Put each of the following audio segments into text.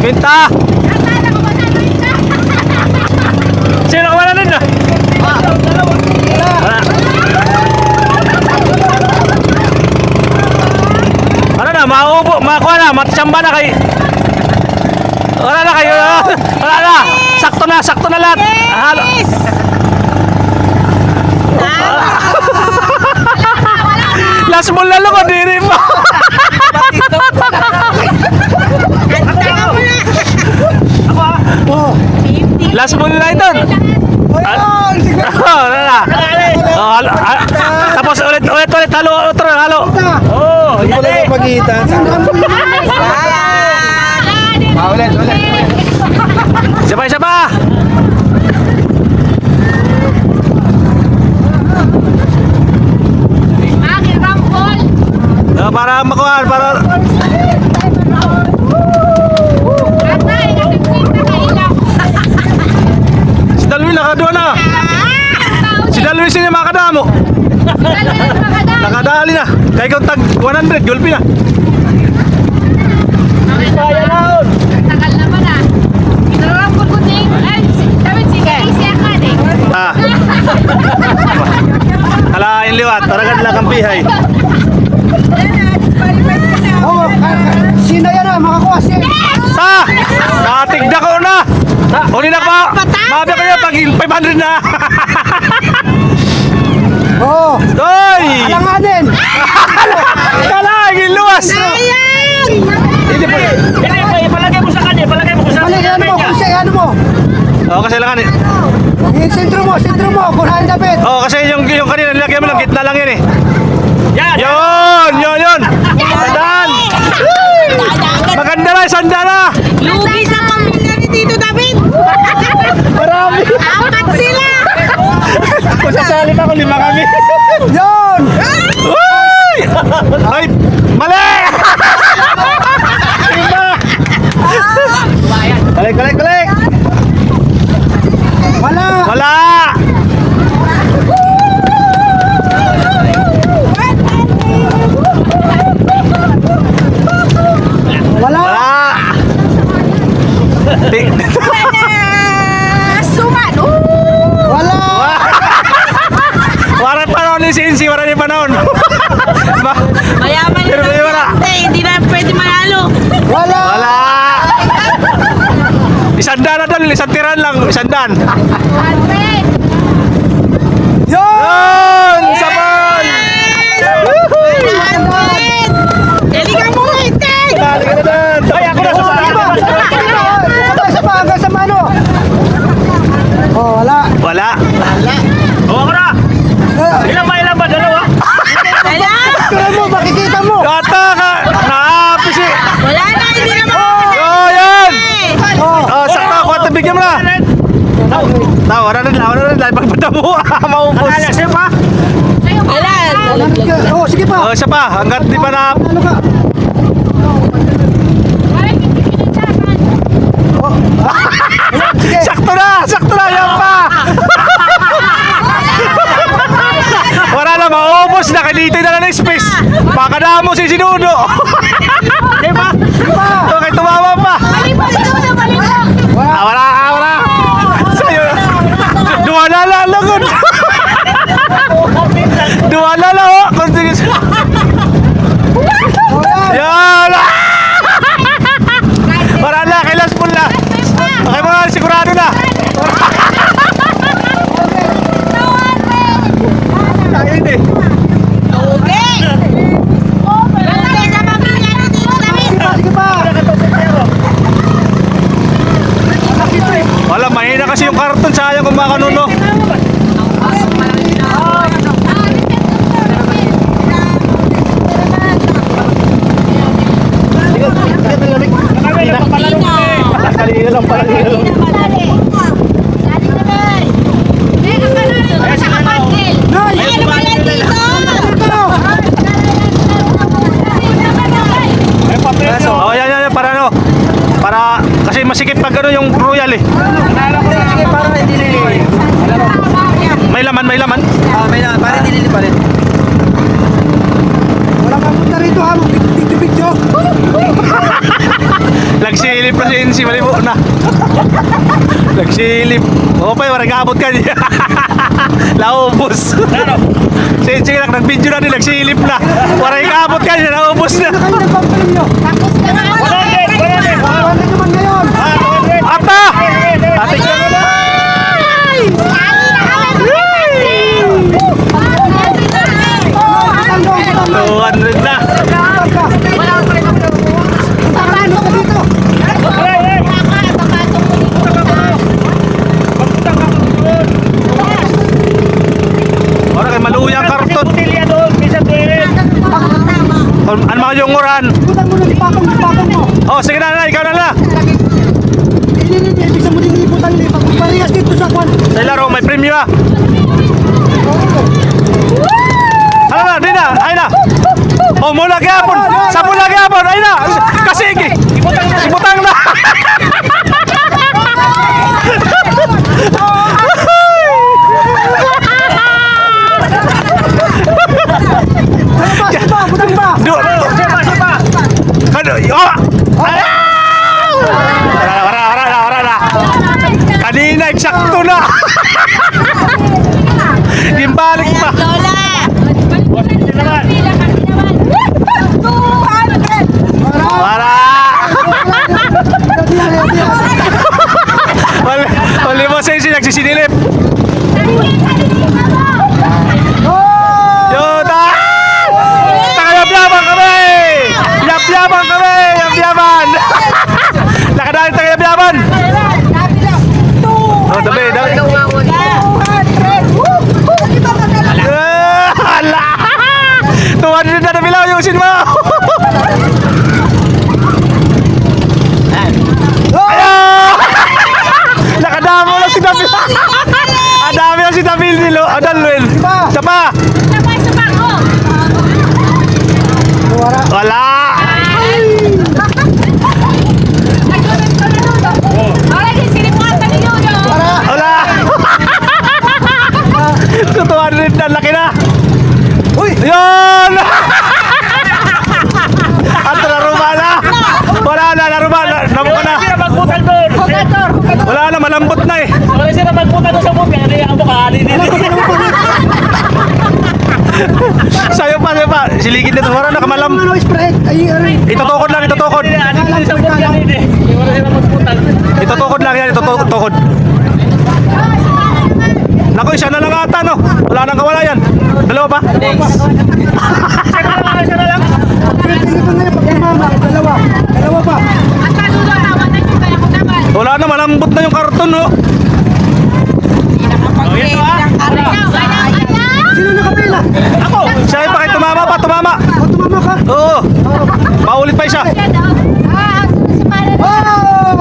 Binta! Sino ka nun na? Wala. Ano na, mauubo, makuha na, matsyamba na kay... Wala na kayo, wala na! Sakto na lahat! Halo! Last ball na lang, diri mo! Last ball na ito! Tapos ulit, halo! Oh, Hindi ko lang yung pagitan. Ulit. Isa pa! Para makuha, para... Si Dalwi nakadua na. Si Dalwi siya makadamo. Nakadali na. Kaya ikaw tag 100, gulpi na. Kaya na. Tagal naman ah. Inarang ko kuting. Ay, David, sige. Siyakan eh. Alain liwat, taragan lang ang pihay. Oh, sino yan na? Makakuha siya. Natigda ko na. Huli na pa. Mabi ko yan pag 500 na. Oh, Doy! alanganin. Kalagin luwas. Hindi po. Palagay mo sa kanya, palagay mo sa Ano mo, kasi ano mo? Oo, kasi lang eh. Yung sentro mo, kunahin David. Oo, kasi yung kanina nilagyan mo lang, gitna lang yun eh. Yan! Yun! Sandaan! Maganda na, sandaan na! Lugi sa pamilya ni Tito David. Marami! Apat sila. Kung sasali pa ako, 5 kami. Yun! Uy! Ay! Mali! 5! Balik! Wala. Wala! Wala. Suman. Wala. Waran pa noon ni Sinsi, waran yung panahon. Mayaman Pero may wala. Hindi na pwede manalo. Wala. Wala! Isandan na doon, isang tiran lang, isandan. Yun! Yun! Sabon! Dali ka mo, Itek! Dali ka na doon! Ay, ako na sa Sa pa, hanggang sa mano. Oh, wala. Wala. O ako na! Ilan ba? Dalawa? Wala! Tingnan mo, makikita mo. Gata ka! Naapis eh! Wala na, hindi na mo! Oh, yan! Oh, Oh, sakta ako at bigyan mo na! Wala na dahil pagpunta mo, maubos. Sige pa! Wala! oh, sige pa. Oh, isa pa, hanggat di pa na... Ano ka? Sige. Sakto na, yan pa! Wala na, maubos na, kalitoy na lang ng space. Baka na mo si Sinudo. Di ba? Okay, tumawa pa. Wala. Sa'yo. Duwala lang lagod. Duwala lang, oh. Continuous. Oh, yan. Yan. Wala na, kay last ball na. Okay mga, sigurado na. Ayun eh. Sige pa. Wala, mahina kasi yung karton, sayang kung makanuno. Kanina lang pala nila. Oh, yan, para ano? Para, kasi masikip pag ano yung royal eh. Sige, para hindi nilili. May laman. May laman, para hindi nilili pa rin. Wala kang punta rito ha, video. Nagsili Nagsilip na si Insi, malibo na. Nagsilip. O pa, maragabot ka niya. Laubos. Si Insi lang, nag-video na din, nagsilip na. Maragabot ka niya, naubos na. Kayo nagpapalim nyo. Tapos na nga. 100. Ano naman ngayon? Ata! Atik na mo na! Butang doon, butang doon. 200 na. Ano ka dito? Ora kay maluyang karton. Butilya doon, bisa tuwin. Ano mga yung oran? Butang mo na, dipakong mo. Oh, sige na, ikaw na na. Hindi, ibig sa mo din ibutang ni parehas dito sa kwan. Sa laro, may premyo ah. Ano na, di na, ay na. Oh, mula gapon. Sa mula gapon, ay na. Kasigi. Ibutang na. Ano ba? Butang ba? Siapa? Kado, oh. Wala na. Kanina, eksakto na. Gimbalik pa. Para. Wala mo sa isi, nagsisinilip. Yuta! Tagayab-yaban kami! Yab-yaban kami! Yab-yaban! Nakadali tagayab-yaban! Oh, dabi. Hala! 200 na nabilaw, yusin mo! Ayaw! Nakadamo na si Dabil! Adami na si Dabil nilo! Adalwin! Isa pa! Wala! Wala! 200 na, laki na! Uy! Yun! At naruma na! Wala na, naruma na! Namuka na! Sila magputal doon. Wala na, malambot na eh! Wala sila magputal doon sa bukid. Ano yung abukali nila? Sayo pa. Siligid nito. Wala na, kamalam. Ano, spread? Ay, Itutukod lang, itutukod. Ano yung sa bukid nila? Wala sila magputal. Itutukod lang yan, itutukod. Naku, isa na lang ata, no? Wala nang kawala yan. Dalawa pa? Isa na lang. Ito na yung pagkamama. Dalawa pa. Wala na, malambot na yung karton, no? Sino nakapila? Ako! Siya pa kayo, tumama pa, tumama! O, tumama ka? Oo! Paulit pa isa! Oh!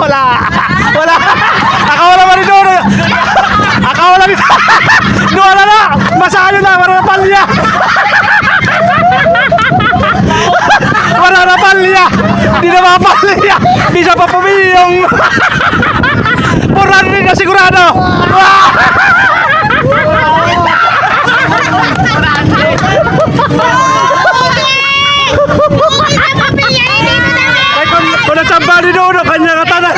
Wala! Wala! Akawala pa rin doon! Akawala rin! Wala na! Masayo na! Wala na palya! Wala na palya! Hindi na mapalya! Hindi siya pa pumiyong! Puran rin na sigurado! Ay, kung nagsamba ni doon, kanya nga tanan!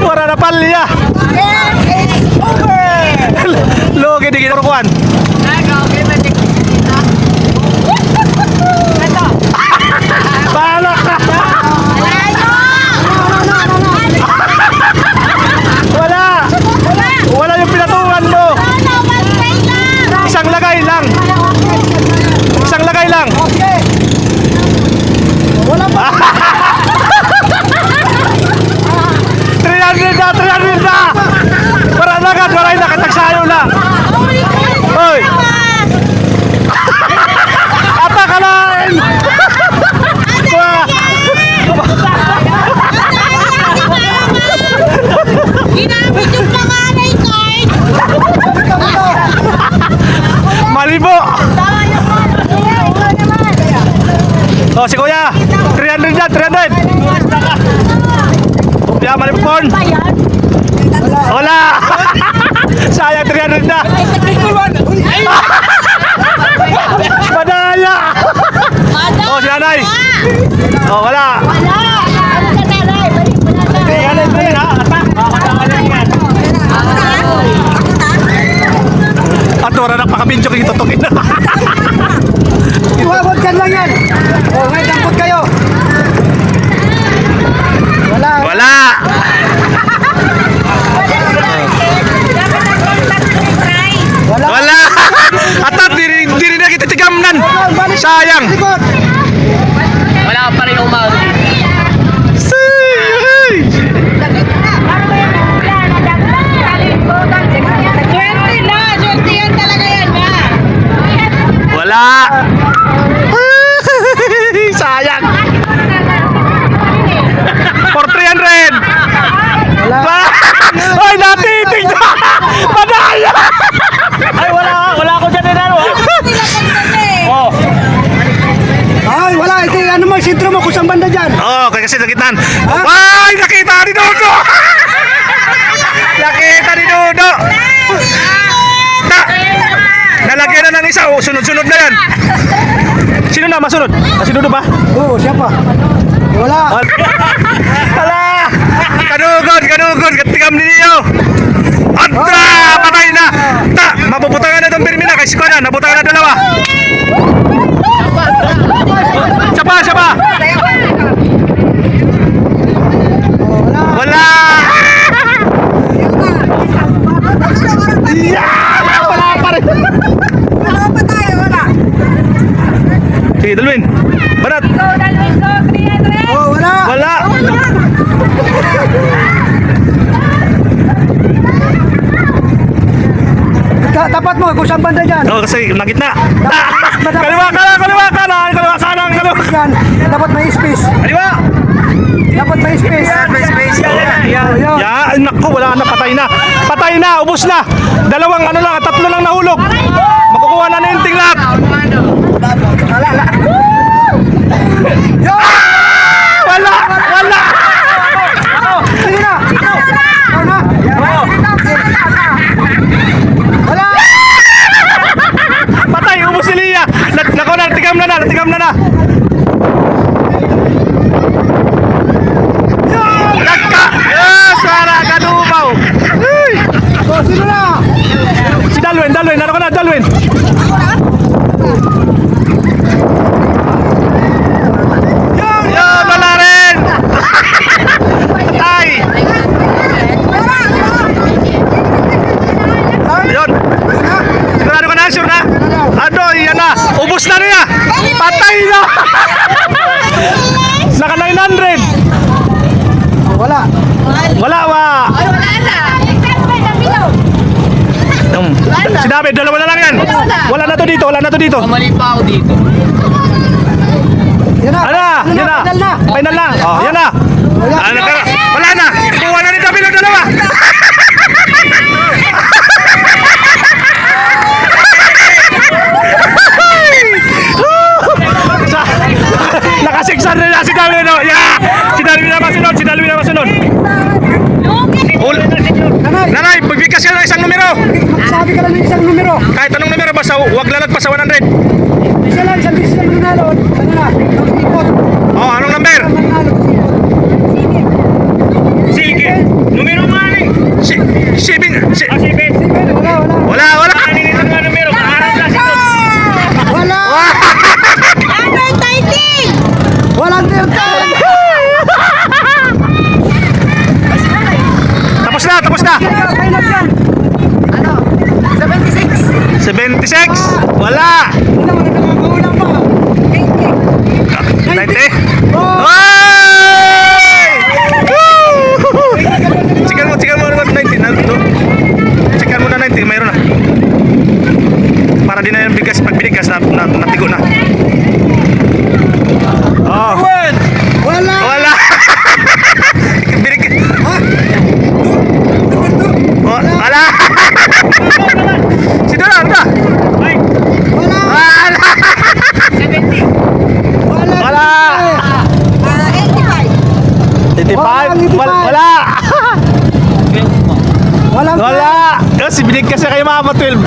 Wala na palya! Logi di kinukuan. Bahala ka! Wala! Wala yung pinatungan mo! Isang lagay lang! Isang lagay lang! Okay. Wala pa. 300 na! Para agad, wala na, katagsayo na! Hoy! Apakalain! Wah! Ginamit yung panganay ko eh. Malibo! Tama naman. Ikaw naman. Oh, si Kuya! 300 na, 300! Kuya, malipon! Ba yan? Wala! Sayang 300 na! Madaya! Oh, si Nanay! Oh, wala. Wala! Ano ka nanay? Balik mo na lang. Yan, yan, ha? Atak. Makakatawalan yan. At wala na pakabidyo kayo tutukin na. Tuwabot kan lang yan. Oh, ngayon dampot kayo. Wala. Wala. Wala. Wala. At di rin na kita tigamnan. Sayang. Likod. Wala pa rin umawin. Wala. Sayang. For 300. Wala. Ay, natitig na. Padaya. Ay, wala ako dyan din, ano, ha? Oh. Ay, wala. Ito, ano mo, sintro mo, kusang banda dyan. Oh, kasi nakitaan. Ay, nakita ni Dodo. Nakita ni Dodo. Ta. Nalagyan na ng isa. Oh, sunod-sunod na yan. Sino na masunod? Si Dodo ba? Oo, siapa? Wala. Hala! Kanugod, katigam ninyo! Atra! Patay na! Ta! Mapuputangan na itong Birmina, kasi ko na, naputangan na dalawa! Siya pa! Wala! Yeah! Wala pa rin! Sige, Dalwin! Banat! Oh, wala. Wala! Tapat mo, kusang banda dyan. Oh, kasi nagit na! Kaliwa kanan! Yan, dapat may space. Kaliwa! Dapat may space. May space. Yan, naku, wala na, patay na. Patay na, ubos na. Dalawang ano lang, tatlo lang nahulog. Makukuha na ninting lahat. Wala! Sige na. Ikaw na. Wala. Patay, ubos si Lia. Naku, natigam na na. Nagka! Yes, wala, kadumaw. Ay! Oh, sino na? Si Dalwin, ano ka na, Dalwin? Yan, wala rin! Ay! Yun! Sigurado ka na, sure na? Ano, yan na! Ubus na niya! Patay na! Naka 900! Wala. Wala, wa! Ay, wala na. Si David, dalawa na lang yan! Wala na to dito! Mali pa ako dito. Yan na. Yan na! Final na. Final na! Oh, yan na! Wala na! Kuha na ni David ang dalawa! Naka-600 na si David! Yeah! Si David na masunod! Nanay, Nanay, magbigkas ka ng isang numero! magsabi ka lang ng isang numero. Kahit anong numero, basta huwag lalagpas sa 100. Isa lang, isang bisis lang nanalo. Ano na? Mag-ipot. Oh, anong number? Manalo. Sige. Numero nga ni. Sibin! Wala. Wala! Kaninin ang mga numero. Kaharap na si Wala. Walang tirtan. Tapos na! Kailan yan? 76! Wala! Wala, nagkakaulang pa. 90? Oh. Ay! Woo! Chikan mo na 90 nandito. Chikan mo na 90, mayroon na. Para di na yung bigas, pag binigas natigo na. Oh. Wala. Wala! Binig... Oh, wala! Sino na? Ano na? Wala. Wala! Wala! 85? Wala! Walang Wala! Kasi binigkas na kayo mga 12.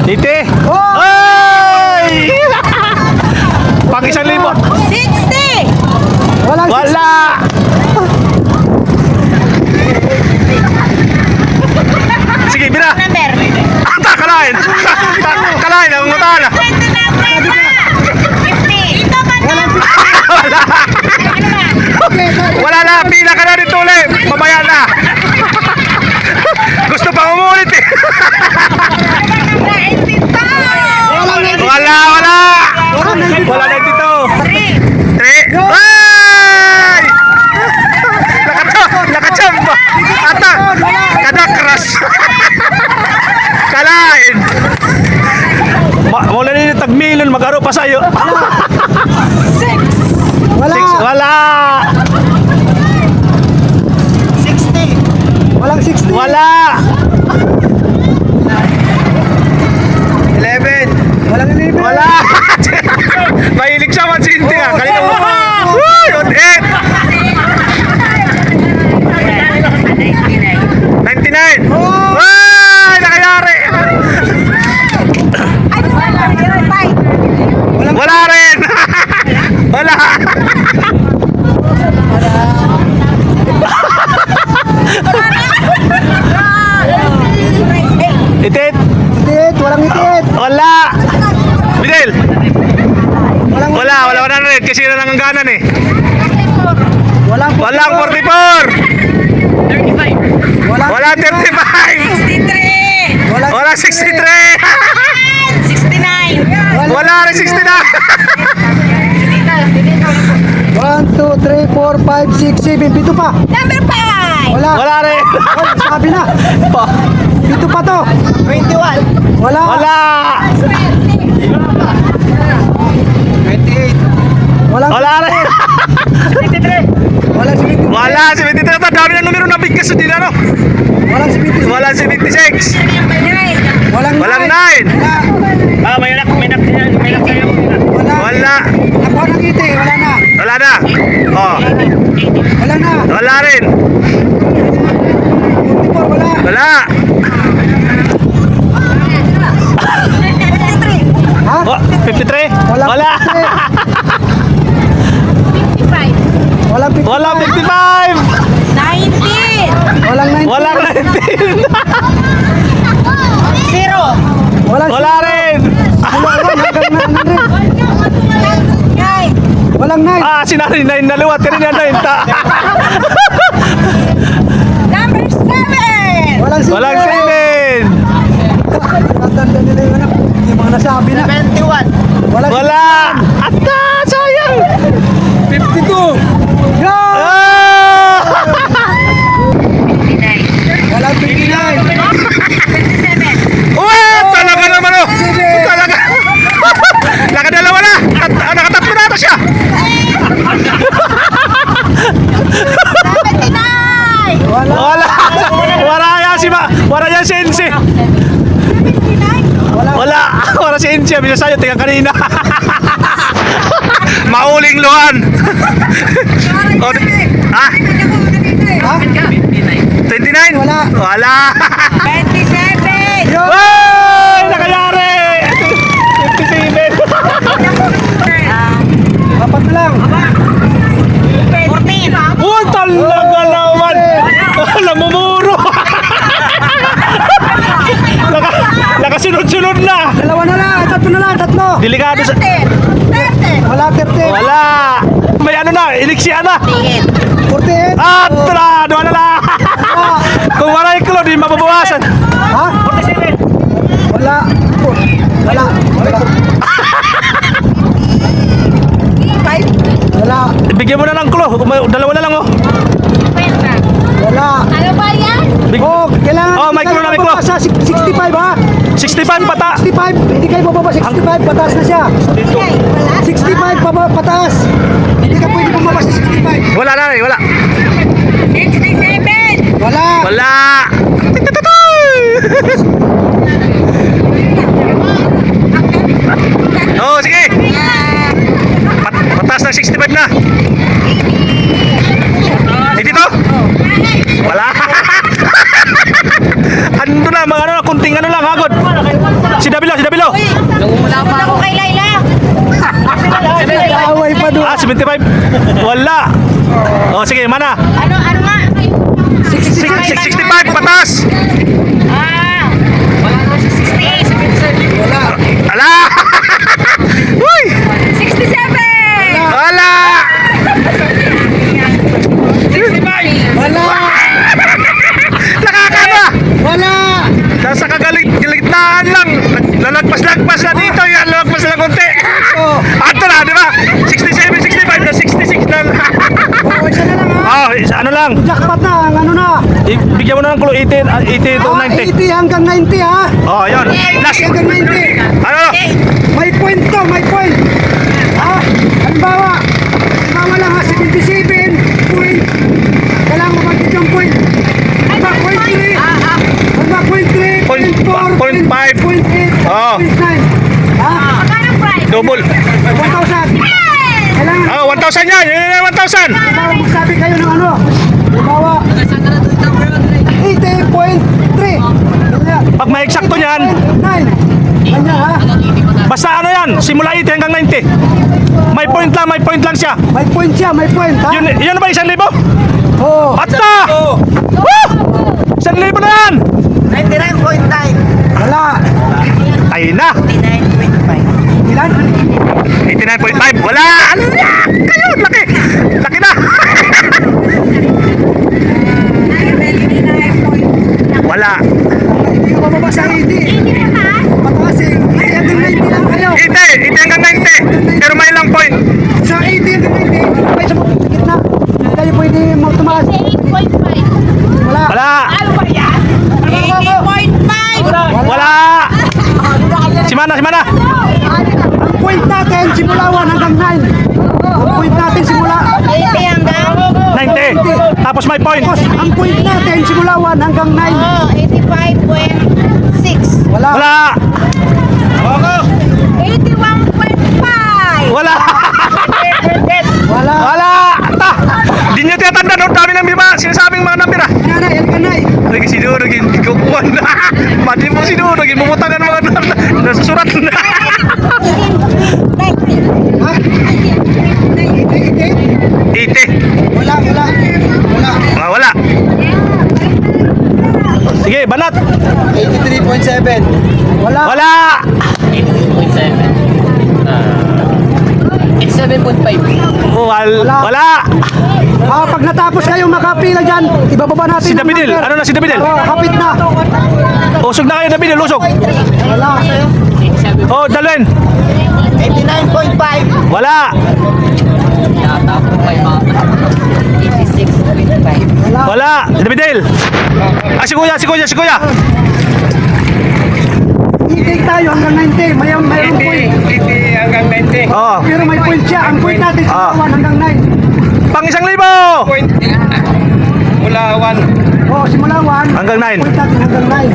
80? Oh! Ay! Pang 1,000. 60! Walang Wala! Sige, bira! Number. Ata, kalahin! Kalahin, ang utala! 20 na, 50. Ito ba ito? Wala! Ano ba? Wala na! Pila ka na dito ulit! Mamaya na! Gusto pang umulit eh! Wala! Wala! Wala na dito! 3! Ay! Nakachamba! Ata! Kadakras! Kalain! Wala na yung tagmilon, mag-aro pa sa'yo. Wala. Wala! 60. Walang 60. Wala! 11. Walang 11. Wala! Mahilig siya, Mansinti ah. Kanina mo. Uy! 99! Uy! Nakayari! Wala rin! Wala! Itit! Itit. Walang itit. Wala! Bidel! Walang Wala na rin kasi yun ang hangganan eh. Walang Walang 44! Wala 35! Wala 63! 69. Wala rin 69! 1, 2, 3, 4, 5, 6, 7. Pito pa. Number 5. Wala. Wala rin! Oh, sabi na. Pito pa to. 21. Wala. Wala! 28. Walang Wala rin! Walang 73. Wala! 73 na to! Dami na numero na bigkas sa dinano! Walang 76. Wala 76! Walang Walang 9. 9! Ah, may nak sa'yo. Wala. Wala! Nakuha ng ngiti. Wala na. Wala na! Oh! Wala na. Wala rin! 44. Wala. Wala! Ha? Oh! 53? Wala. Wala! 55. Walang 50. Wala 55! 19. Walang 90. Wala 19! 0. Walang Wala rin! Walang 9. Ah, sinari 9 na luwat. Kanina 9 ta. Number 7. Walang 7. Walang 7! Tatanda nila yung ano. Yung mga nasabi na. 21. Walang Wala! Ata! Sayang! 52. Go! Ah! 59. Walang 29. 27. Uwe! Talaga naman oh! Talaga! Nakadalawa na! Nakatatlo na ito siya! 79. Wala. Wala! Wala yan si Wala yan si Ensi! Wala. Wala! Wala si Ensi! Bisa sa'yo, tingnan kanina! Mauling luhan! Oh, ah? Ha? 29? Wala. Wala! 27. Yo! Wey! Nakayari! 57! Apat na lang. 14. Oh, talaga naman! Namumuro! Nakasunod-sunod na! Dalawa na lang. Tatlo na lang. Tatlo. Delikado sa... 30. Wala 30. Wala! May ano na, iliksya na! 48. Ah, tara! Doon na lang! Kung wala yung di mababawasan! Ha? Wala. Wala. Wala. Wala. Bigyan mo na ng clue. Dalawa na lang oh. Wala. Ano ba yan? Oh, kailangan. Oh, may clue na, may clue. Sa 65 ha? 65 pata! 65. Hindi kayo bababa. 65. Pataas na siya. Dito. 65 pataas. Hindi ka pwede bumaba sa 65. Wala na wala. 67. Wala. Wala! Oh, sige! Pataas ng 65 na! Eh, dito? Wala! Ando na, mga ano, kunting ano lang, hagod! Si Dabilo, si Dabilo! Wala pa ako kay Laila. Ah, 75. Wala. Oh, sige, mana? Ano nga? 65 patas. Ah! Wala na si 68. Wala. Ala! Uy! 67! Wala! Wala. Nakakaba! Wala. Nasa kagalit-galitnaan lang. Lalagpas-lagpas na dito. Yan, lalagpas na konti. Oh. Ato na, di ba? 67, 65 na 66 lang. Oh, isa na lang ha. Oh, ano lang. Jackpot na, ang ano na. Bigyan mo na ng kulo 80, 80 to 90. 80 hanggang 90 ha. Oh, yun. Last. Hanggang 90. Ano? May point to, may point. Ha? Halimbawa lang ha, 77 point. Kailangan mo magkit yung point. Halimbawa, point 3. Halimbawa, point 3, point 4, Point 5. point 8, Oh. point 9. Ha? Magkano price? Double. 1,000. Kailangan, Oh, 1,000 yan. Yun yung 1,000. halimbawa, magsabi kayo ng ano. Halimbawa, 80.3. Ganyan. Pag may eksakto niyan, 9. Ganyan ha. basta ano yan, simula 80 hanggang 90. May point lang siya. May point siya, may point ha. Yun na ba 1,000? Oo. At na! Woo! 1,000 na yan! 99.9. Wala. Ay na! Ilan? 89.5. Wala! Ano yan? Kayo! Laki! Laki na! Wala! Hindi ka bababa sa 80. Mataas eh. 80 hanggang 90 lang kayo. 80 hanggang 90. Pero may lang point. Sa 80 hanggang 90, may sa gitna. Hindi kayo pwede tumaas. 8.5. Wala. Wala! Ano ba yan? 80.5! Wala! Si Mana! Ang point natin simula 1 hanggang 9. Ang point natin simula 80 hanggang? 90. Tapos may point. Tapos ang point natin simula 1 hanggang 9. Oh, 85.6. Wala. Wala! 81.5. Wala! Wala. Wala! Ta! Di nyo tiyatanda, no? Dami ng biba. Sinasabing mga nambira. Nanay, elkanay. Lagi sinurugin, kukuhan na. Mati mo sinurugin, bumutangan mga nasusurat na. Ha? 80? 80. Wala. Ah, wala. Sige, banat. 83.7. Wala. Wala. 7.5. Wala. Pag natapos kayo makapila dyan, ibababa natin. Si ang Davidil. number. Ano na si Davidil? Oo, kapit na. Usog na kayo, Davidil. Usog. Wala. Oh, Dalwin. 89.5. Wala. Yata po may mga 86.5. Wala. Wala. Si Davidil. Ah, si Kuya. 80 tayo hanggang 90. Mayroong point. 80 hanggang 90. Oh. Pero may point siya. Ang point natin Ah. simula 1 hanggang 9. Pang 1,000. Point. Mula 1. Oo, simula 1. Hanggang 9. Point natin hanggang 9.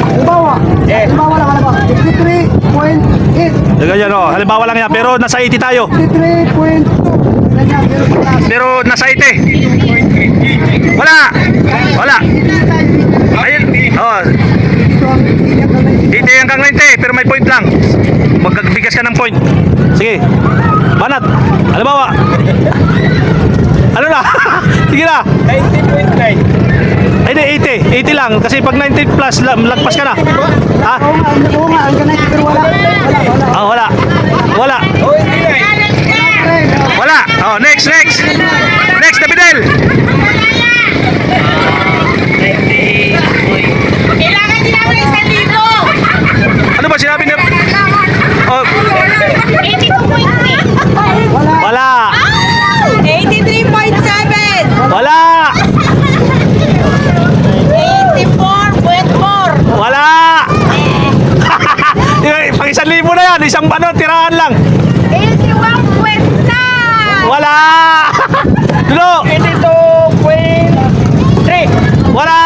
Halimbawa. Halimbawa lang. 53.8. Ganyan, oh. Halimbawa lang yan. Pero nasa 80 tayo. 53.2. Ganyan. Pero pataas. Pero nasa 80. Wala. Ayun. Oh. Ito ang 80 hanggang 90. Pero may point lang. Magbigas ka ng point. Sige. Banat. Halimbawa. Ano na? Sige na. 90.9. Ay, di, 80 lang. Kasi pag 90 plus, lagpas ka na. Ha? Oo nga, hanggang 90. Pero wala. Ah, wala. Oh, 89. Wala. Oh, next, Davidel. Kailangan din namin 1,000. Ano ba sinabi niya? Oh, 82.3. wala. 83.7. Wala. 84.4. Wala. Pang 1,000 na yan. Isang tirahan lang. 81.9. Wala. Dulo. 82.3. Wala.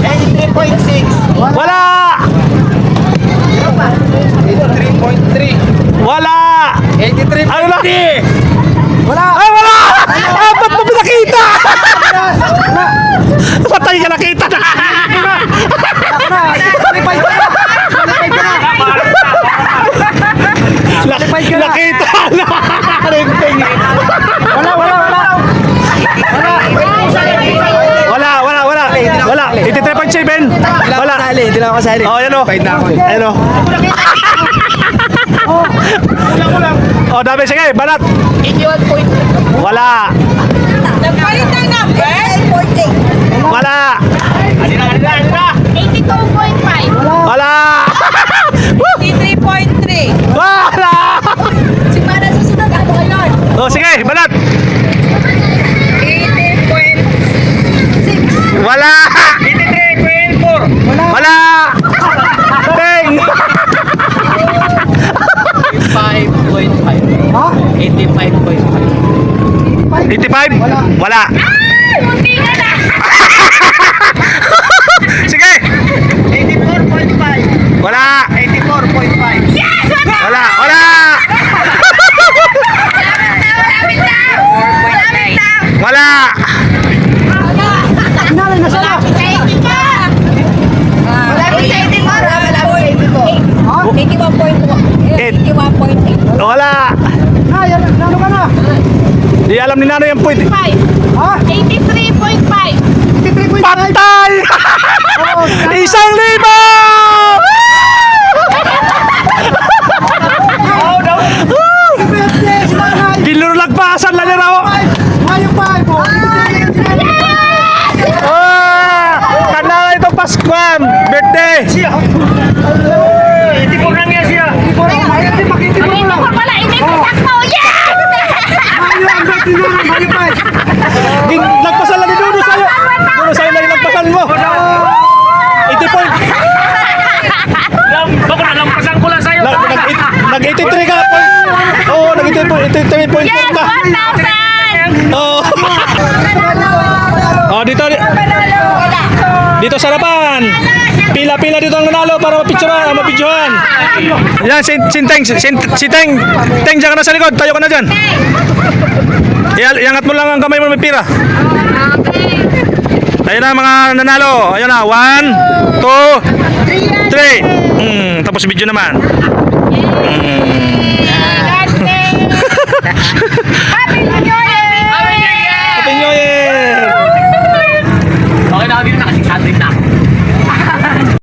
83.6. Wala. 83.3. Wala. 83. Ano na? Wala. Ay, wala. Ah, ba't mo pinakita? Wala. Patay ka nakita na. Nakita na. Nakita na. ako kasali. Oh, yan o. Paid na ako. Ayan o. Oh, dami. Sige, banat. 81.2. Wala. Nagpalit ng number? 14. Wala. 82.5. Wala. 83.3. Wala. Si Mana susunod ako ngayon. Oh, sige, banat. 80.6. Wala. 83.4. Wala. Beng. 5.5. Ha? 85.5. 85? Wala. Munti ka na. Sige. 84.5. Wala. 84.5. Yes! Wala. Wala. Malapit na! Malapit na! Wala. Pinalay na sila. Malapit sa 80 ka! Malapit sa 80 mo, malapit sa 80 ko. Ha? 81.8. Wala. Na, yan. Ano ka na? Di alam ni Nano yung point. 5. Ha? 83.5. 83.5. Patay! Oo, 1,000! birthday, si nanay. Gilulagpasan lang nila ako. Ngayon pa, po. Kana nga itong Paskuan. Birthday. Hindi po lang yan siya. Dito ka pala, inipitak mo! Yes! Ngayon ang birthday na lang. Ngayon pa. Nagpasan lang ni Dudu sa'yo. Dudu sa'yo na nagpasan mo. 80 point. Baka nalampasan ko lang sa'yo. Nag-83 ka point. Oo, nag-83 point Yes! ka. 1,000! Oo. Oh, dito. Wala. Dito sa harapan. Pila-pila dito ang nanalo para mapicturean. Yan, si Teng. Teng, dyan ka na sa likod. Tayo ka na dyan. Iangat mo lang ang kamay mo, may pira. Ayun na mga nanalo. Ayun na. 1, 2, 3. Tapos video naman. Happy New Year! Happy New Year! Okay na, hindi na kasi 100 na.